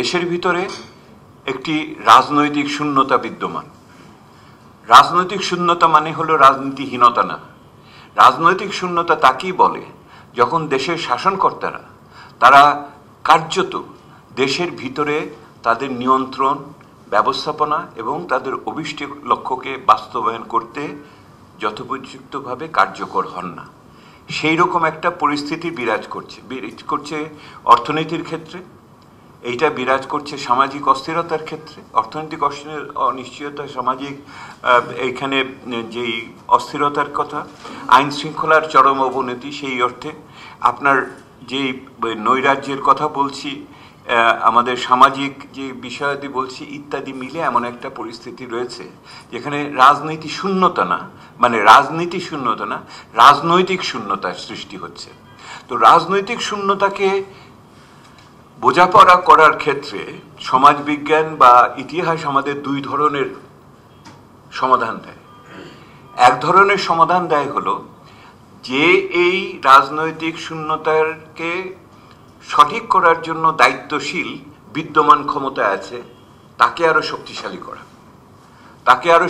দেশের ভিতরে একটি রাজনৈতিক শূন্যতা বিদ্যমান। রাজনৈতিক শূন্যতা মানে হলো রাজনীতিহীনতা না। রাজনৈতিক শূন্যতা তাকেই বলে যখন দেশের শাসনকর্তারা তারা কার্যত দেশের ভিতরে তাদের নিয়ন্ত্রণ, ব্যবস্থাপনা এবং তাদের অভিষ্ট লক্ষ্যকে বাস্তবায়ন করতে যথোপযুক্তভাবে কার্যকর হন না। সেই রকম একটা পরিস্থিতি বিরাজ করছে অর্থনীতির ক্ষেত্রে, এইটা বিরাজ করছে সামাজিক অস্থিরতার ক্ষেত্রে। অর্থনৈতিক অনিশ্চয়তা, সামাজিক এইখানে যেই অস্থিরতার কথা, আইন শৃঙ্খলার চরম অবনতি, সেই অর্থে আপনার যেই নৈরাজ্যের কথা বলছি, আমাদের সামাজিক যে বিষয়াদি বলছি, ইত্যাদি মিলে এমন একটা পরিস্থিতি রয়েছে যেখানে রাজনীতি শূন্যতা না, মানে রাজনীতি শূন্যতা না, রাজনৈতিক শূন্যতার সৃষ্টি হচ্ছে। তো রাজনৈতিক শূন্যতাকে বোঝাপড়া করার ক্ষেত্রে সমাজবিজ্ঞান বা ইতিহাস আমাদের দুই ধরনের সমাধান দেয়। এক ধরনের সমাধান দেয় হলো যে এই রাজনৈতিক শূন্যতাকে সঠিক করার জন্য দায়িত্বশীল বিদ্যমান ক্ষমতায় আছে তাকে আরো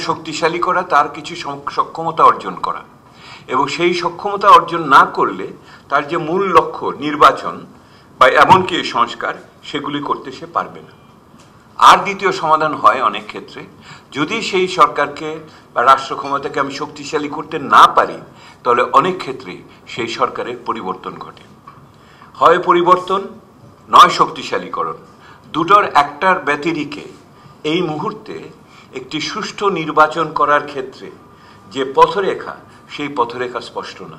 শক্তিশালী করা, তার কিছু সক্ষমতা অর্জন করা, এবং সেই সক্ষমতা অর্জন না করলে তার যে মূল লক্ষ্য নির্বাচন বা এমনকি সংস্কার, সেগুলি করতে সে পারবে না। আর দ্বিতীয় সমাধান হয় অনেক ক্ষেত্রে, যদি সেই সরকারকে বা রাষ্ট্র ক্ষমতাকে আমি শক্তিশালী করতে না পারি, তাহলে অনেক ক্ষেত্রে সেই সরকারের পরিবর্তন ঘটে। হয় পরিবর্তন, নয় শক্তিশালীকরণ। দুটোর একটার ব্যতিরিকে এই মুহূর্তে একটি সুষ্ঠু নির্বাচন করার ক্ষেত্রে যে পথরেখা, সেই পথরেখা স্পষ্ট না।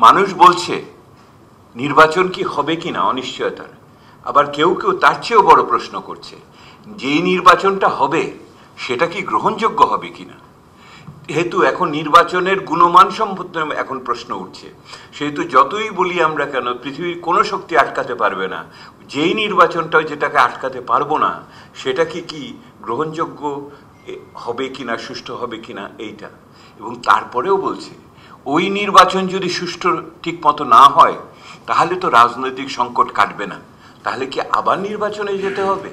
মানুষ বলছে নির্বাচন কি হবে কিনা অনিশ্চয়তার, আবার কেউ কেউ তার চেয়েও বড় প্রশ্ন করছে, যেই নির্বাচনটা হবে সেটা কি গ্রহণযোগ্য হবে কিনা। যেহেতু এখন নির্বাচনের গুণমান সম্বন্ধে এখন প্রশ্ন উঠছে, সেহেতু যতই বলি আমরা কেন পৃথিবীর কোনো শক্তি আটকাতে পারবে না, যেই নির্বাচনটা যেটাকে আটকাতে পারবো না সেটা কি গ্রহণযোগ্য হবে কিনা, সুষ্ঠু হবে কিনা, এইটা। এবং তারপরেও বলছে ওই নির্বাচন যদি সুষ্ঠু ঠিক মতো না হয় তাহলে তো রাজনৈতিক সংকট কাটবে না, তাহলে কি আবার নির্বাচনে যেতে হবে?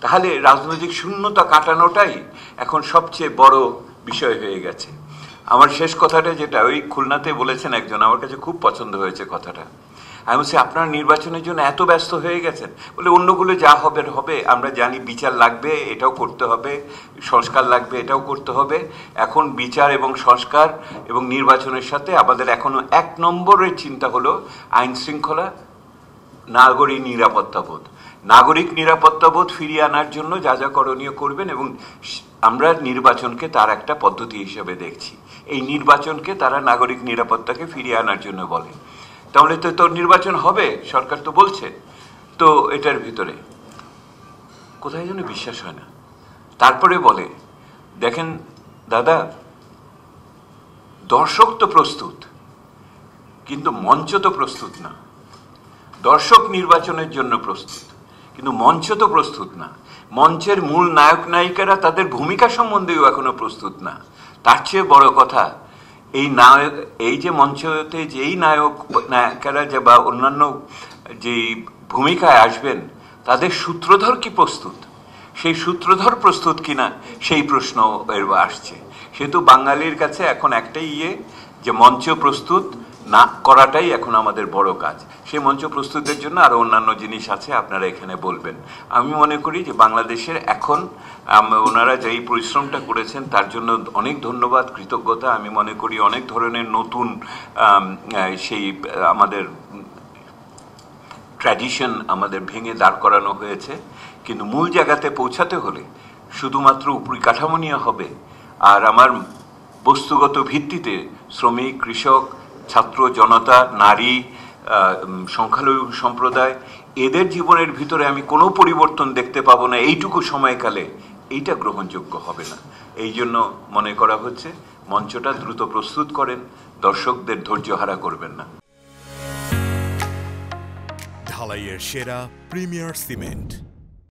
তাহলে রাজনৈতিক শূন্যতা কাটানোটাই এখন সবচেয়ে বড় বিষয় হয়ে গেছে। আমার শেষ কথাটা যেটা ওই খুলনাতে বলেছেন একজন, আমার কাছে খুব পছন্দ হয়েছে কথাটা। আমি বলছি আপনারা নির্বাচনের জন্য এত ব্যস্ত হয়ে গেছেন, বলে অন্যগুলো যা হবে হবে, আমরা জানি বিচার লাগবে, এটাও করতে হবে, সংস্কার লাগবে, এটাও করতে হবে। এখন বিচার এবং সংস্কার এবং নির্বাচনের সাথে আমাদের এখনো এক নম্বরের চিন্তা হলো আইন শৃঙ্খলা, নাগরিক নিরাপত্তাবোধ। নাগরিক নিরাপত্তাবোধ ফিরিয়ে আনার জন্য যা যা করণীয় করবেন, এবং আমরা নির্বাচনকে তার একটা পদ্ধতি হিসেবে দেখছি। এই নির্বাচনকে তারা নাগরিক নিরাপত্তাকে ফিরিয়ে আনার জন্য বলে। তাহলে তো নির্বাচন হবে, সরকার তো বলছে। তো এটার ভিতরে কোথায় যেন বিশ্বাস হয় না। তারপরে বলে, দেখেন দাদা, দর্শক তো প্রস্তুত, কিন্তু মঞ্চ তো প্রস্তুত না। দর্শক নির্বাচনের জন্য প্রস্তুত, কিন্তু মঞ্চ তো প্রস্তুত না। মঞ্চের মূল নায়ক নায়িকারা তাদের ভূমিকা সম্বন্ধেও এখনো প্রস্তুত না। তার চেয়ে বড় কথা, এই যে মঞ্চতে যেই নায়ক নায়িকারা যে বা অন্যান্য যেই ভূমিকায় আসবেন, তাদের সূত্রধর কি প্রস্তুত? সেই সূত্রধর প্রস্তুত কিনা সেই প্রশ্ন আসছে। সেহেতু বাঙালির কাছে এখন একটাই যে মঞ্চ প্রস্তুত না করাটাই এখন আমাদের বড় কাজ। সেই মঞ্চ প্রস্তুতের জন্য আরো অন্যান্য জিনিস আছে, আপনারা এখানে বলবেন। আমি মনে করি যে বাংলাদেশের এখন ওনারা যেই পরিশ্রমটা করেছেন তার জন্য অনেক ধন্যবাদ, কৃতজ্ঞতা। আমি মনে করি অনেক ধরনের নতুন সেই আমাদের ট্র্যাডিশন আমাদের ভেঙে দাঁড় করানো হয়েছে, কিন্তু মূল জায়গাতে পৌঁছাতে হলে শুধুমাত্র উপরিকাঠামো নিয়ে হবে। আর আমার বস্তুগত ভিত্তিতে শ্রমিক, কৃষক, ছাত্র জনতা, নারী, সংখ্যালঘু সম্প্রদায়, এদের জীবনের ভিতরে আমি কোনো পরিবর্তন দেখতে পাবো না এইটুকু সময়কালে, এইটা গ্রহণযোগ্য হবে না। এই জন্য মনে করা হচ্ছে মঞ্চটা দ্রুত প্রস্তুত করেন, দর্শকদের ধৈর্য হারা করবেন না। ঢালাইয়ের সেরা প্রিমিয়ার সিমেন্ট।